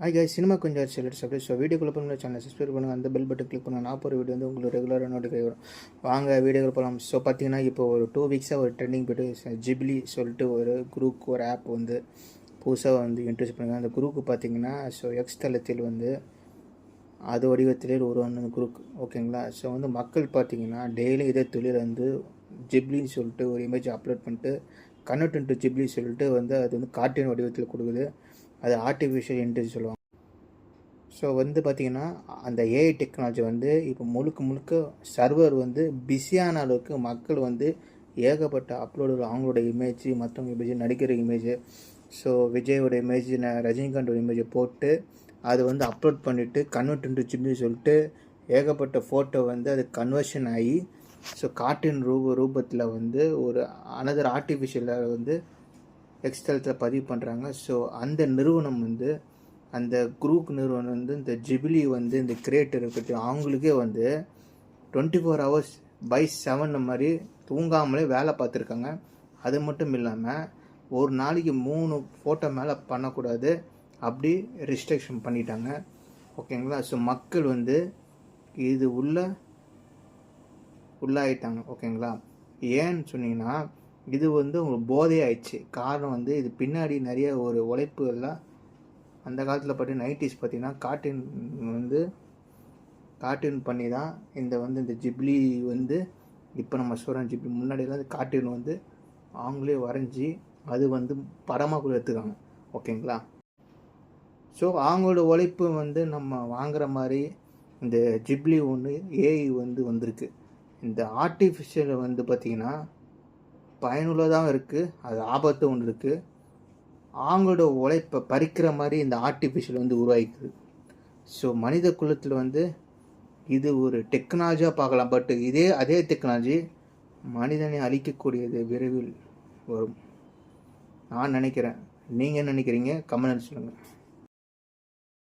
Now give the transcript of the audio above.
Hi guys, cinema கொஞ்சம் செல்லட்ஸ் அப்படி so வீடியோக்குள்ள போய் சேனல் சப்ஸ்கிரைப் பண்ணுங்கள், அந்த பெல் பட்டன் கிளிக் பண்ணுங்கள். நான் போகிற வீடியோ வந்து உங்களுக்கு ரெகுலராக நோட்டிஃபை வரும். வாங்க வீடியோக்குள்ள போகலாம். ஸோ பார்த்தீங்கன்னா இப்போ ஒரு 2 வீக்ஸாக ஒரு ட்ரெண்டிங் போய்ட்டு ஜிப்லி சொல்லிட்டு ஒரு குரூப் ஒரு ஆப் வந்து புதுசாக வந்து இன்ட்ரடியூஸ் பண்ணுறாங்க. அந்த குரூப்பு பார்த்தீங்கன்னா ஸோ எக்ஸ் தளத்தில் வந்து அது வடிவத்திலே உருவான குரூப், ஓகேங்களா. ஸோ வந்து மக்கள் பார்த்தீங்கன்னா டெய்லி இதே தொழில் வந்து ஜிப்லின்னு சொல்லிட்டு ஒரு இமேஜ் அப்லோட் பண்ணிட்டு கன்வெர்ட் டு ஜிப்லி சொல்லிட்டு வந்து அது வந்து கார்ட்டூன் வடிவத்தில் கொடுக்குது. அது ஆர்டிஃபிஷியல் இன்டெலிஜென்ஸ் சொல்லுவாங்க. ஸோ வந்து பார்த்திங்கன்னா அந்த ஏஐ டெக்னாலஜி வந்து இப்போ முழுக்க சர்வர் வந்து பிஸியான அளவுக்கு மக்கள் வந்து ஏகப்பட்ட அப்லோடு அவங்களோட இமேஜ், மற்றவங்க இமேஜ், நடிக்கிற இமேஜ், ஸோ விஜயோட இமேஜ், ரஜினிகாந்தோட இமேஜை போட்டு அது வந்து அப்லோட் பண்ணிவிட்டு கன்வெர்ட் டு ஜிப்லி சொல்லிட்டு ஏகப்பட்ட ஃபோட்டோ வந்து அது கன்வர்ஷன் ஆகி ஸோ கார்ட்டூன் ரூபத்தில் வந்து ஒரு அனதர் ஆர்டிஃபிஷியலாக வந்து எக்ஸ்தலத்தில் பதிவு பண்ணுறாங்க. ஸோ அந்த நிறுவனம் வந்து அந்த குரூப் நிறுவனம் வந்து இந்த ஜிப்லி வந்து இந்த கிரியேட்டர் இருக்கட்டும் அவங்களுக்கே வந்து 24 hours by 7 மாதிரி தூங்காமலே வேலை பார்த்துருக்காங்க. அது மட்டும் இல்லாமல் ஒரு நாளைக்கு 3 ஃபோட்டோ மேலே பண்ணக்கூடாது அப்படி ரெஸ்ட்ரிக்ஷன் பண்ணிட்டாங்க, ஓகேங்களா. ஸோ மக்கள் வந்து இது உள்ளாயிட்டாங்க, ஓகேங்களா. ஏன்னு சொன்னீங்கன்னா இது வந்து உங்களுக்கு போதையாயிடுச்சு. காரணம் வந்து இது பின்னாடி நிறைய ஒரு உழைப்பு எல்லாம் அந்த காலத்தில் பார்த்தீங்கன்னா 90s பார்த்தீங்கன்னா கார்ட்டூன் பண்ணி தான் இந்த ஜிப்லி வந்து இப்போ நம்ம சொல்கிற ஜிப்லி முன்னாடியெல்லாம் இந்த கார்ட்டூன் வந்து அவங்களே வரைஞ்சி அது வந்து படமாக கூட எடுத்துக்காங்க, ஓகேங்களா. ஸோ அவங்களோட உழைப்பு வந்து நம்ம வாங்குகிற மாதிரி இந்த ஜிப்லி ஒன்று ஏஐ வந்து வந்திருக்கு. இந்த ஆர்டிஃபிஷியல் வந்து பார்த்திங்கன்னா பயனுள்ளதாக இருக்குது, அது ஆபத்து ஒன்று இருக்குது. அவங்களோட உழைப்பை பறிக்கிற மாதிரி இந்த ஆர்டிஃபிஷியல் வந்து உருவாகிக்குது. ஸோ மனித குலத்தில் வந்து இது ஒரு டெக்னாலஜியாக பார்க்கலாம், பட் அதே டெக்னாலஜி மனிதனை அழிக்கக்கூடியது விரைவில் வரும் நான் நினைக்கிறேன். நீங்கள் என்ன நினைக்கிறீங்க? கமெண்ட் சொல்லுங்கள்.